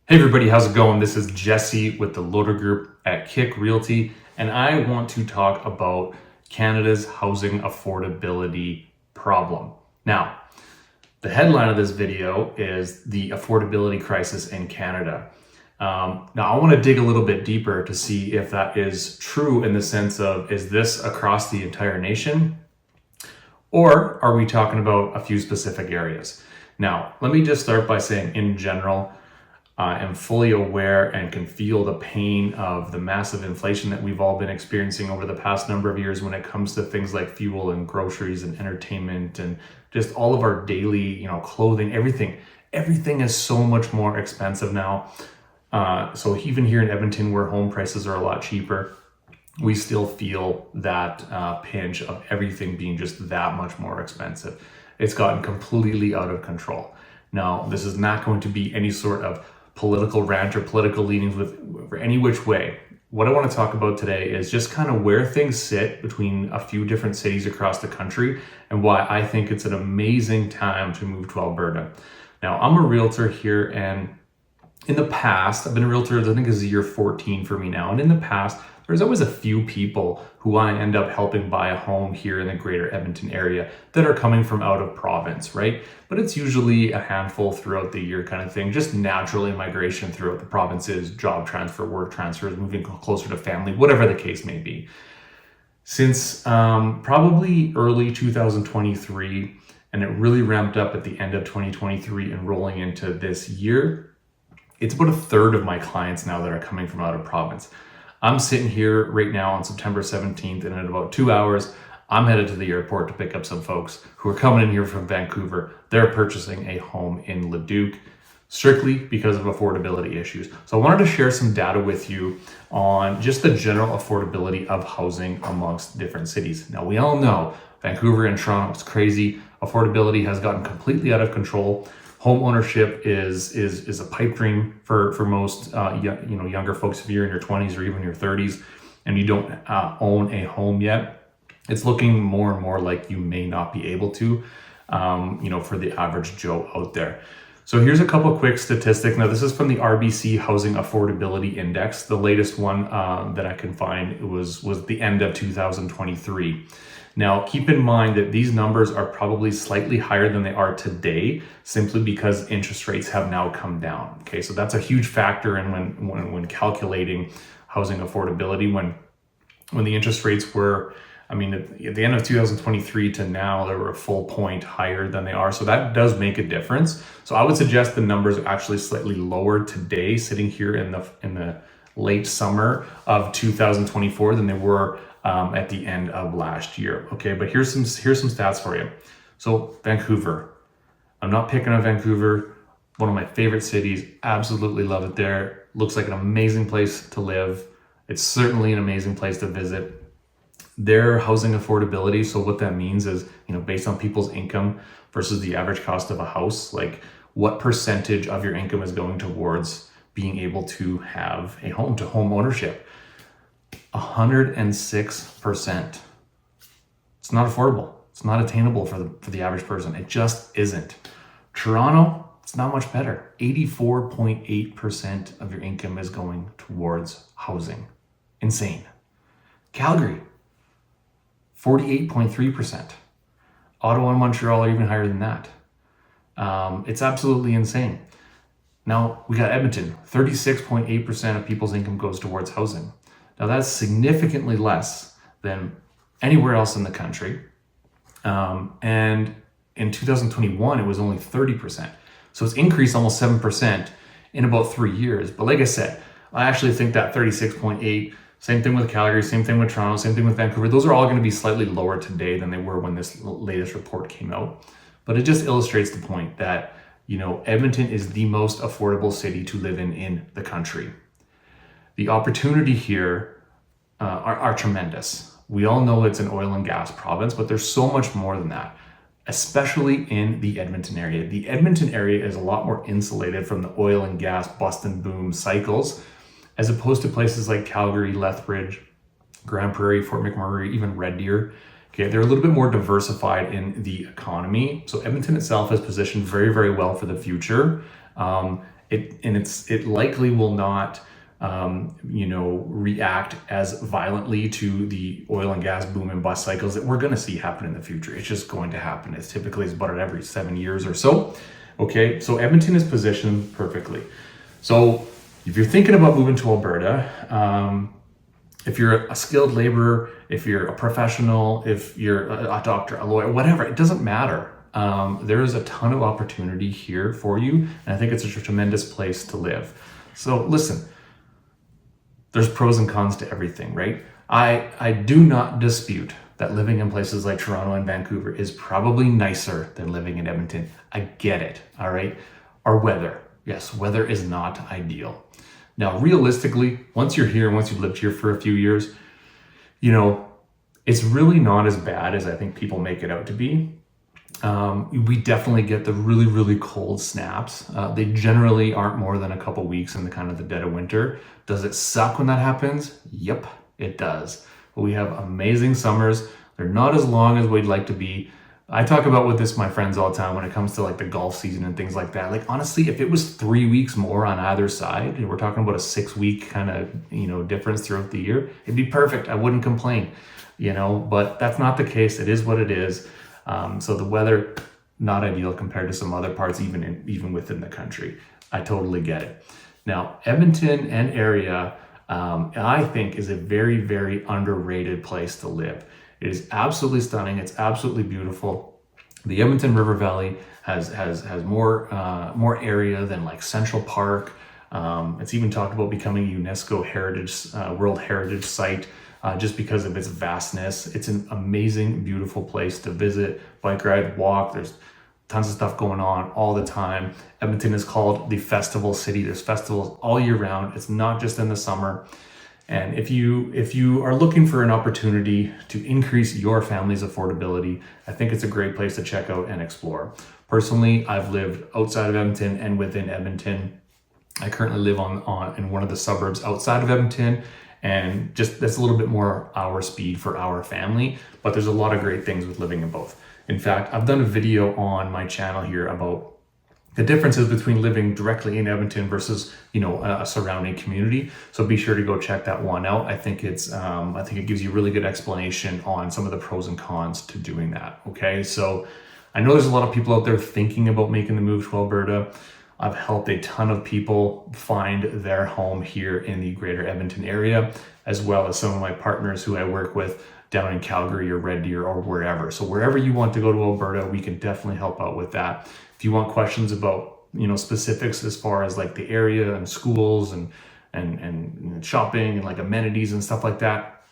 Hey everybody, how's it going? This is Jesse with the Loader Group at Kick Realty, and I want to talk about Canada's housing affordability problem. Now, the headline of this video is the affordability crisis in Canada. Now, I want to dig a little bit deeper to see if that is true in the sense of, is this across the entire nation? Or are we talking about a few specific areas? Now, let me just start by saying in general, I am fully aware and can feel the pain of the massive inflation that we've all been experiencing over the past number of years when it comes to things like fuel and groceries and entertainment and just all of our daily, clothing, everything. Everything is so much more expensive now. So even here in Edmonton, where home prices are a lot cheaper, we still feel that pinch of everything being just that much more expensive. It's gotten completely out of control. Now, this is not going to be any sort of political rant or political leanings with any which way. What I want to talk about today is just kind of where things sit between a few different cities across the country and why I think it's an amazing time to move to Alberta. Now, I'm a realtor here, and in the past, I've been a realtor, I think this is year 14 for me now. And in the past, there's always a few people who I end up helping buy a home here in the greater Edmonton area that are coming from out of province, right? But it's usually a handful throughout the year kind of thing, just natural immigration throughout the provinces, job transfer, work transfers, moving closer to family, whatever the case may be. Since probably early 2023, and it really ramped up at the end of 2023 and rolling into this year, it's about a third of my clients now that are coming from out of province. I'm sitting here right now on September 17th, and in about 2 hours, I'm headed to the airport to pick up some folks who are coming in here from Vancouver. They're purchasing a home in Leduc strictly because of affordability issues. So I wanted to share some data with you on just the general affordability of housing amongst different cities. Now, we all know Vancouver and Toronto is crazy. Affordability has gotten completely out of control. Home ownership is a pipe dream for most younger folks. If you're in your 20s or even your 30s and you don't own a home yet, it's looking more and more like you may not be able to, for the average Joe out there. So here's a couple quick statistics. Now, this is from the RBC Housing Affordability Index. The latest one that I can find was the end of 2023. Now, keep in mind that these numbers are probably slightly higher than they are today, simply because interest rates have now come down. Okay, so that's a huge factor in when calculating housing affordability. When the interest rates were, at the end of 2023 to now, they were a full point higher than they are. So that does make a difference. So I would suggest the numbers are actually slightly lower today, sitting here in the late summer of 2024 than they were at the end of last year. Okay, but here's some stats for you. So Vancouver, I'm not picking on Vancouver, one of my favorite cities, absolutely love it there. Looks like an amazing place to live. It's certainly an amazing place to visit. Their housing affordability, so what that means is, based on people's income versus the average cost of a house, like what percentage of your income is going towards being able to have a home, to home ownership. 106%. It's not affordable. It's not attainable for the average person. It just isn't. Toronto, it's not much better. 84.8% of your income is going towards housing. Insane. Calgary, 48.3%. Ottawa and Montreal are even higher than that. It's absolutely insane. Now, we got Edmonton, 36.8% of people's income goes towards housing. Now, that's significantly less than anywhere else in the country. And in 2021, it was only 30%. So it's increased almost 7% in about 3 years. But like I said, I actually think that 36.8, same thing with Calgary, same thing with Toronto, same thing with Vancouver, those are all going to be slightly lower today than they were when this latest report came out. But it just illustrates the point that, Edmonton is the most affordable city to live in the country. The opportunity here are tremendous. We all know it's an oil and gas province, but there's so much more than that, especially in the Edmonton area. The Edmonton area is a lot more insulated from the oil and gas bust and boom cycles, as opposed to places like Calgary, Lethbridge, Grand Prairie, Fort McMurray, even Red Deer. Okay, they're a little bit more diversified in the economy. So Edmonton itself is positioned very, very well for the future. It likely will not react as violently to the oil and gas boom and bust cycles that we're going to see happen in the future. It's just going to happen. It's typically about every 7 years or so. Okay, so Edmonton is positioned perfectly. So if you're thinking about moving to Alberta, if you're a skilled laborer, if you're a professional, if you're a doctor, a lawyer, whatever, it doesn't matter. There is a ton of opportunity here for you, and I think it's a tremendous place to live. So listen, there's pros and cons to everything, right? I do not dispute that living in places like Toronto and Vancouver is probably nicer than living in Edmonton. I get it, all right? Our weather, yes, weather is not ideal. Now, realistically, once you're here, once you've lived here for a few years, it's really not as bad as I think people make it out to be. We definitely get the really, really cold snaps. They generally aren't more than a couple weeks in the dead of winter. Does it suck when that happens? Yep, it does. But we have amazing summers. They're not as long as we'd like to be. I talk about with this my friends all the time when it comes to like the golf season and things like that. Like honestly, if it was 3 weeks more on either side, we're talking about a 6-week difference throughout the year, it'd be perfect. I wouldn't complain, but that's not the case. It is what it is. So the weather, not ideal compared to some other parts, even within the country. I totally get it. Now, Edmonton and area, I think is a very, very underrated place to live. It is absolutely stunning. It's absolutely beautiful. The Edmonton River Valley has more area than like Central Park. It's even talked about becoming a UNESCO World Heritage Site. Just because of its vastness. It's an amazing, beautiful place to visit, bike ride, walk. There's tons of stuff going on all the time. Edmonton is called the festival city. There's festivals all year round. It's not just in the summer. And if you are looking for an opportunity to increase your family's affordability, I think it's a great place to check out and explore. Personally, I've lived outside of Edmonton and within Edmonton. I currently live in one of the suburbs outside of Edmonton, and just that's a little bit more our speed for our family, but there's a lot of great things with living in both. In fact, I've done a video on my channel here about the differences between living directly in Edmonton versus a surrounding community. So be sure to go check that one out. I think it gives you a really good explanation on some of the pros and cons to doing that. Okay, so I know there's a lot of people out there thinking about making the move to Alberta. I've helped a ton of people find their home here in the greater Edmonton area, as well as some of my partners who I work with down in Calgary or Red Deer or wherever. So wherever you want to go to Alberta, we can definitely help out with that. If you want questions about, specifics as far as like the area and schools and shopping and like amenities and stuff like that,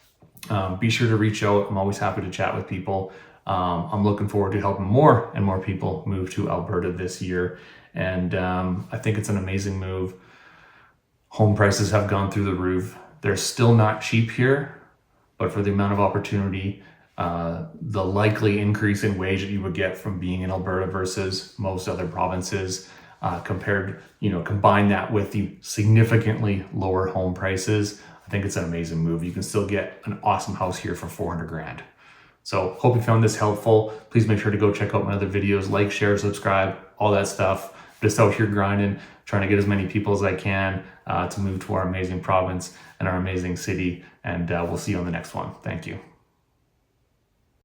be sure to reach out. I'm always happy to chat with people. I'm looking forward to helping more and more people move to Alberta this year. And I think it's an amazing move. Home prices have gone through the roof. They're still not cheap here, but for the amount of opportunity, the likely increase in wage that you would get from being in Alberta versus most other provinces, combine that with the significantly lower home prices, I think it's an amazing move. You can still get an awesome house here for $400,000. So hope you found this helpful. Please make sure to go check out my other videos, like, share, subscribe, all that stuff. Just out here grinding, trying to get as many people as I can to move to our amazing province and our amazing city. And we'll see you on the next one. Thank you.